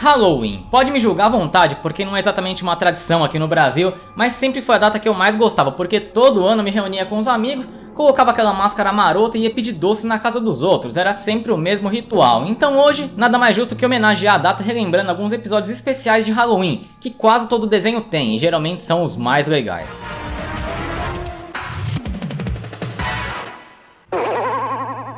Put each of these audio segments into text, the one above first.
Halloween. Pode me julgar à vontade, porque não é exatamente uma tradição aqui no Brasil, mas sempre foi a data que eu mais gostava, porque todo ano me reunia com os amigos, colocava aquela máscara marota e ia pedir doce na casa dos outros, era sempre o mesmo ritual. Então hoje, nada mais justo que homenagear a data relembrando alguns episódios especiais de Halloween, que quase todo desenho tem, e geralmente são os mais legais.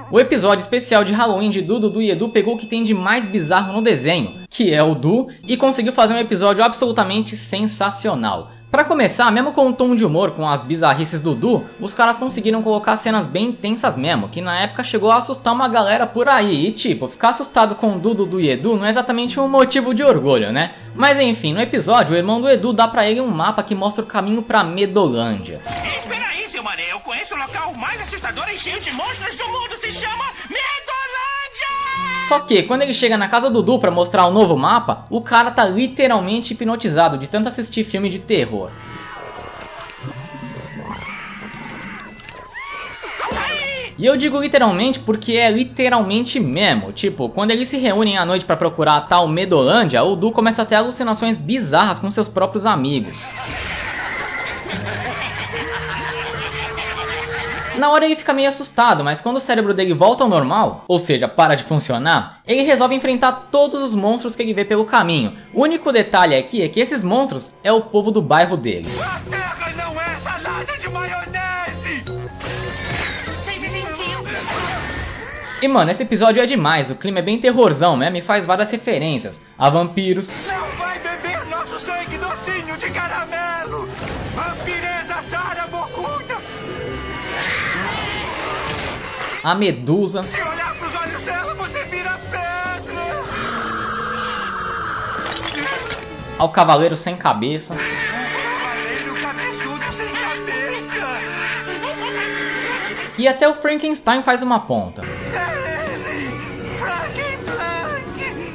O episódio especial de Halloween de Dudu e Edu pegou o que tem de mais bizarro no desenho, que é o Du, e conseguiu fazer um episódio absolutamente sensacional. Pra começar, mesmo com um tom de humor com as bizarrices do Du, os caras conseguiram colocar cenas bem intensas mesmo, que na época chegou a assustar uma galera por aí. E tipo, ficar assustado com o Dudu e Edu não é exatamente um motivo de orgulho, né? Mas enfim, no episódio o irmão do Edu dá pra ele um mapa que mostra o caminho pra Medolândia. Espera aí, seu mané, eu conheço o local mais assustador e cheio de monstros do mundo, se chama Medolândia! Só que, quando ele chega na casa do Du pra mostrar o novo mapa, o cara tá literalmente hipnotizado de tanto assistir filme de terror. E eu digo literalmente porque é literalmente mesmo. Tipo, quando eles se reúnem à noite pra procurar a tal Medolândia, o Du começa a ter alucinações bizarras com seus próprios amigos. Na hora ele fica meio assustado, mas quando o cérebro dele volta ao normal, ou seja, para de funcionar, ele resolve enfrentar todos os monstros que ele vê pelo caminho. O único detalhe aqui é que esses monstros é o povo do bairro dele. A terra não é salada de maionese! Seja gentil! E mano, esse episódio é demais, o clima é bem terrorzão mesmo e faz várias referências a vampiros. Não vai beber nosso sangue docinho de caramelo! Vampiresa Sara Bocunha! A Medusa. Se olhar pros olhos dela, você vira pedra! Ao Cavaleiro Sem Cabeça. O cavaleiro cabeçudo sem cabeça! E até o Frankenstein faz uma ponta.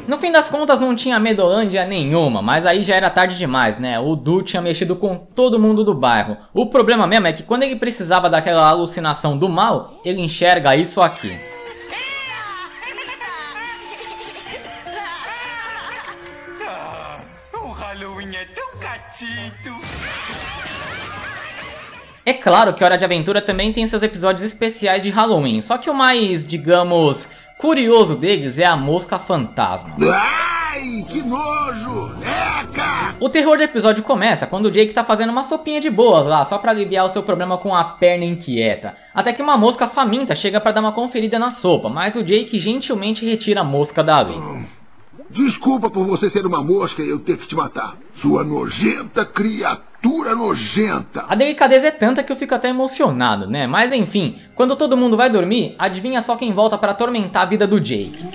No fim das contas não tinha Medolândia nenhuma, mas aí já era tarde demais, né? O Du tinha mexido com todo mundo do bairro. O problema mesmo é que quando ele precisava daquela alucinação do mal, ele enxerga isso aqui. O Halloween é tão gatito! É claro que Hora de Aventura também tem seus episódios especiais de Halloween, só que o mais, digamos, curioso deles é a Mosca Fantasma. Ai, que nojo! Eca! O terror do episódio começa quando o Jake tá fazendo uma sopinha de boas lá, só pra aliviar o seu problema com a perna inquieta. Até que uma mosca faminta chega pra dar uma conferida na sopa, mas o Jake gentilmente retira a mosca dali. Desculpa por você ser uma mosca e eu ter que te matar. Sua nojenta criatura nojenta. A delicadeza é tanta que eu fico até emocionado, né? Mas enfim, quando todo mundo vai dormir, adivinha só quem volta pra atormentar a vida do Jake.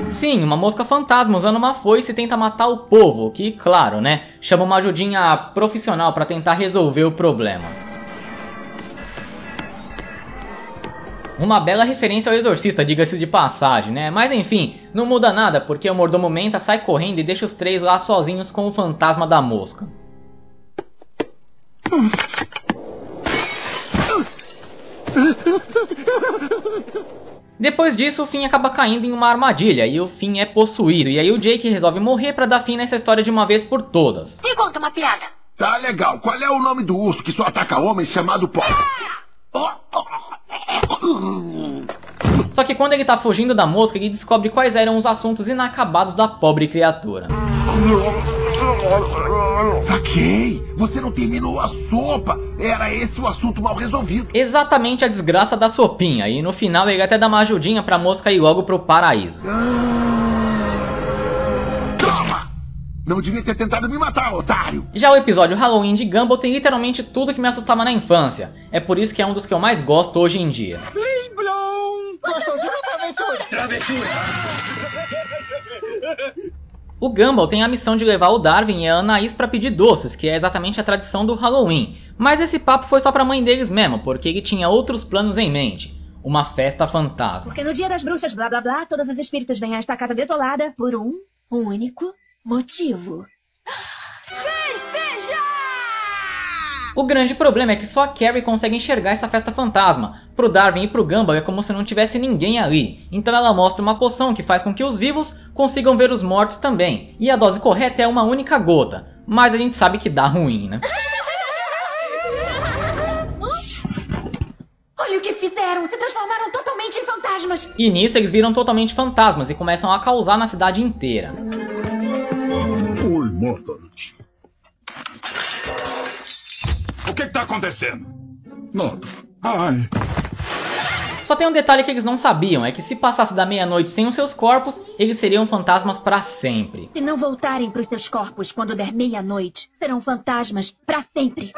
Sim, uma mosca fantasma usando uma foice tenta matar o povo, que claro, né? Chama uma ajudinha profissional pra tentar resolver o problema. Uma bela referência ao Exorcista, diga-se de passagem, né? Mas enfim, não muda nada porque o mordomo Menta sai correndo e deixa os três lá sozinhos com o fantasma da mosca. Depois disso, o Finn acaba caindo em uma armadilha e o Finn é possuído. E aí o Jake resolve morrer pra dar fim nessa história de uma vez por todas. Me conta uma piada. Tá legal. Qual é o nome do urso que só ataca homens chamado Pó? Só que quando ele tá fugindo da mosca, ele descobre quais eram os assuntos inacabados da pobre criatura. Ok, você não terminou a sopa. Era esse o assunto mal resolvido. Exatamente a desgraça da sopinha, e no final ele até dá uma ajudinha pra mosca ir logo pro paraíso. Toma! Não devia ter tentado me matar, otário. Já o episódio Halloween de Gumball tem literalmente tudo que me assustava na infância. É por isso que é um dos que eu mais gosto hoje em dia. O Gumball tem a missão de levar o Darwin e a Anaís pra pedir doces, que é exatamente a tradição do Halloween. Mas esse papo foi só pra mãe deles mesmo, porque ele tinha outros planos em mente. Uma festa fantasma. Porque no dia das bruxas, blá blá blá, todos os espíritos vêm a esta casa desolada por um único motivo. Festejar! O grande problema é que só a Carrie consegue enxergar essa festa fantasma. Pro Darwin e pro Gumball é como se não tivesse ninguém ali. Então ela mostra uma poção que faz com que os vivos consigam ver os mortos também. E a dose correta é uma única gota. Mas a gente sabe que dá ruim, né? Olha o que fizeram! Se transformaram totalmente em fantasmas! E nisso eles viram totalmente fantasmas e começam a causar na cidade inteira. Oi, Margaret. O que tá acontecendo? Nada. Ai. Só tem um detalhe que eles não sabiam, é que se passasse da meia-noite sem os seus corpos, eles seriam fantasmas pra sempre. Se não voltarem pros seus corpos quando der meia-noite, serão fantasmas pra sempre.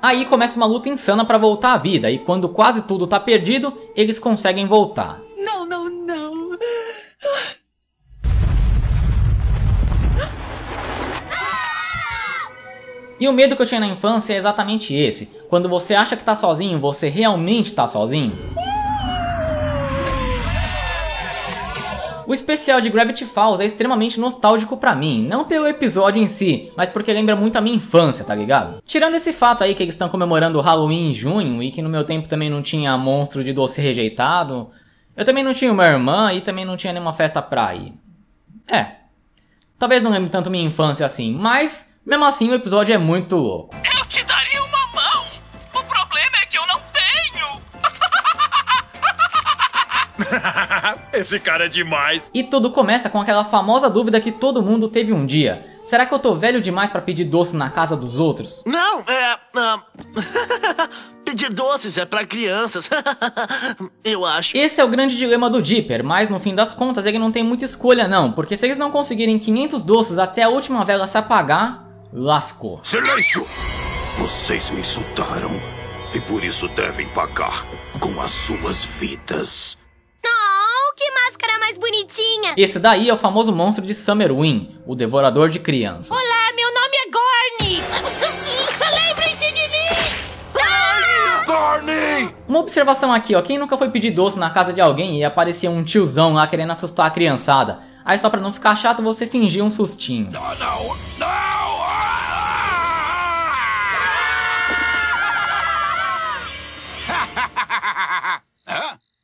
Aí começa uma luta insana pra voltar à vida, e quando quase tudo tá perdido, eles conseguem voltar. Não, não, não. E o medo que eu tinha na infância é exatamente esse. Quando você acha que tá sozinho, você realmente tá sozinho. O especial de Gravity Falls é extremamente nostálgico pra mim, não pelo episódio em si, mas porque lembra muito a minha infância, tá ligado? Tirando esse fato aí que eles estão comemorando o Halloween em junho e que no meu tempo também não tinha monstro de doce rejeitado, eu também não tinha uma irmã e também não tinha nenhuma festa pra ir. Talvez não lembre tanto minha infância assim, mas mesmo assim o episódio é muito louco. Eu te daria uma mão. O problema é que eu não tenho. Esse cara é demais. E tudo começa com aquela famosa dúvida que todo mundo teve um dia. Será que eu tô velho demais pra pedir doce na casa dos outros? Não, pedir doces é pra crianças. Eu acho. Esse é o grande dilema do Dipper, mas no fim das contas ele não tem muita escolha não, porque se eles não conseguirem 500 doces até a última vela se apagar, lascou. Silêncio! Vocês me insultaram e por isso devem pagar com as suas vidas. Oh, que máscara mais bonitinha! Esse daí é o famoso monstro de Summerwin, o devorador de crianças. Olá, meu nome é Gorny! Lembrem-se de mim! Barney! Uma observação aqui, ó, quem nunca foi pedir doce na casa de alguém e aparecia um tiozão lá querendo assustar a criançada? Aí só pra não ficar chato você fingia um sustinho. Não, não!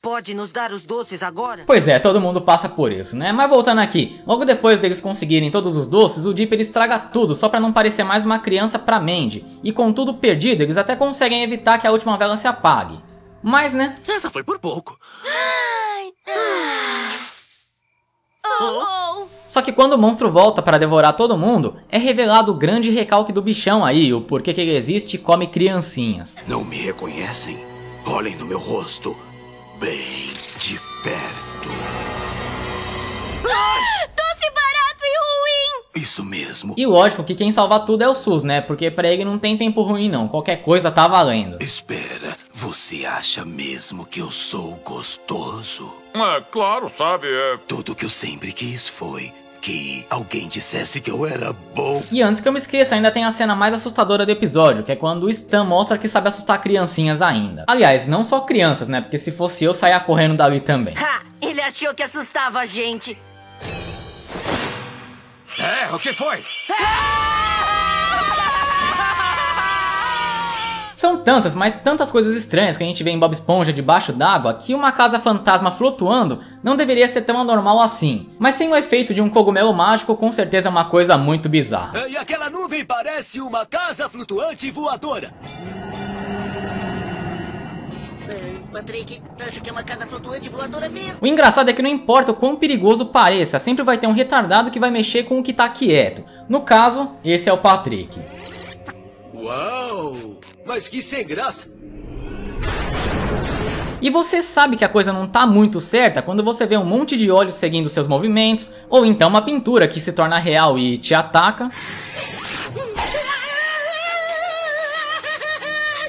Pode nos dar os doces agora? Pois é, todo mundo passa por isso, né? Mas voltando aqui, logo depois deles conseguirem todos os doces, o Dipper estraga tudo só pra não parecer mais uma criança pra Mandy. E com tudo perdido, eles até conseguem evitar que a última vela se apague. Mas, né? Essa foi por pouco. Só que quando o monstro volta para devorar todo mundo, é revelado o grande recalque do bichão aí, o porquê que ele existe e come criancinhas. Não me reconhecem? Olhem no meu rosto. Bem de perto. Doce barato e ruim! Isso mesmo. E lógico que quem salva tudo é o SUS, né? Porque pra ele não tem tempo ruim não, qualquer coisa tá valendo. Espera, você acha mesmo que eu sou gostoso? Claro, sabe, Tudo que eu sempre quis foi que alguém dissesse que eu era bom. E antes que eu me esqueça, ainda tem a cena mais assustadora do episódio, que é quando o Stan mostra que sabe assustar criancinhas ainda. Aliás, não só crianças, né? Porque se fosse eu, saia correndo dali também. Ha! Ele achou que assustava a gente. o que foi? São tantas, mas tantas coisas estranhas que a gente vê em Bob Esponja debaixo d'água que uma casa fantasma flutuando não deveria ser tão anormal assim. Mas sem o efeito de um cogumelo mágico, com certeza é uma coisa muito bizarra. E aquela nuvem parece uma casa flutuante voadora. Patrick, acho que é uma casa flutuante voadora mesmo. O engraçado é que não importa o quão perigoso pareça, sempre vai ter um retardado que vai mexer com o que tá quieto. No caso, esse é o Patrick. Uau! Mas que sem graça! E você sabe que a coisa não tá muito certa quando você vê um monte de olhos seguindo seus movimentos, ou então uma pintura que se torna real e te ataca.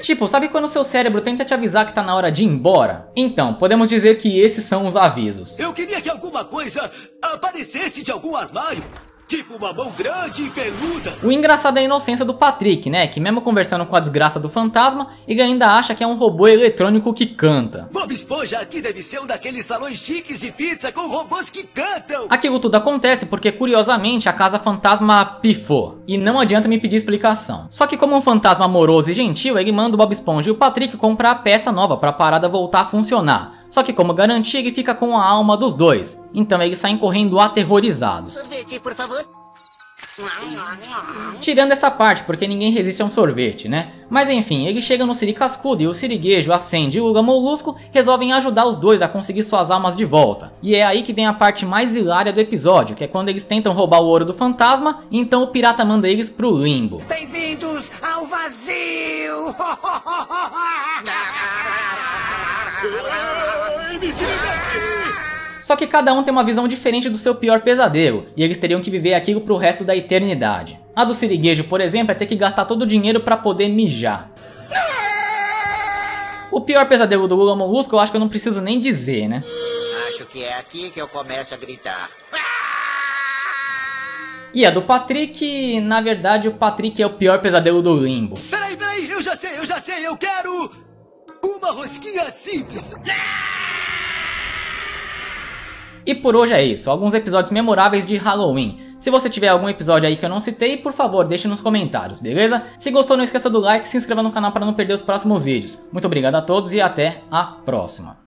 Tipo, sabe quando seu cérebro tenta te avisar que tá na hora de ir embora? Então, podemos dizer que esses são os avisos. Eu queria que alguma coisa aparecesse de algum armário. Tipo uma mão grande e peluda. O engraçado é a inocência do Patrick, né? Que mesmo conversando com a desgraça do fantasma, ele ainda acha que é um robô eletrônico que canta. Bob Esponja aqui deve ser um daqueles salões chiques de pizza com robôs que cantam. Aquilo tudo acontece porque, curiosamente, a casa fantasma pifou. E não adianta me pedir explicação. Só que como um fantasma amoroso e gentil, ele manda o Bob Esponja e o Patrick comprar a peça nova para a parada voltar a funcionar. Só que como garantia, ele fica com a alma dos dois. Então eles saem correndo aterrorizados. Sorvete, por favor. Tirando essa parte, porque ninguém resiste a um sorvete, né? Mas enfim, ele chega no Siri Cascudo e o Siriguejo, a Sandy e o Lula Molusco resolvem ajudar os dois a conseguir suas almas de volta. E é aí que vem a parte mais hilária do episódio, que é quando eles tentam roubar o ouro do fantasma, e então o pirata manda eles pro limbo. Bem-vindos ao vazio! Só que cada um tem uma visão diferente do seu pior pesadelo, e eles teriam que viver aquilo pro resto da eternidade. A do Siriguejo, por exemplo, é ter que gastar todo o dinheiro pra poder mijar. O pior pesadelo do Lula Molusco eu acho que eu não preciso nem dizer, né? Acho que é aqui que eu começo a gritar. E a do Patrick, na verdade o Patrick é o pior pesadelo do limbo. Peraí, eu já sei, eu quero uma rosquinha simples. E por hoje é isso, alguns episódios memoráveis de Halloween. Se você tiver algum episódio aí que eu não citei, por favor, deixe nos comentários, beleza? Se gostou, não esqueça do like e se inscreva no canal para não perder os próximos vídeos. Muito obrigado a todos e até a próxima.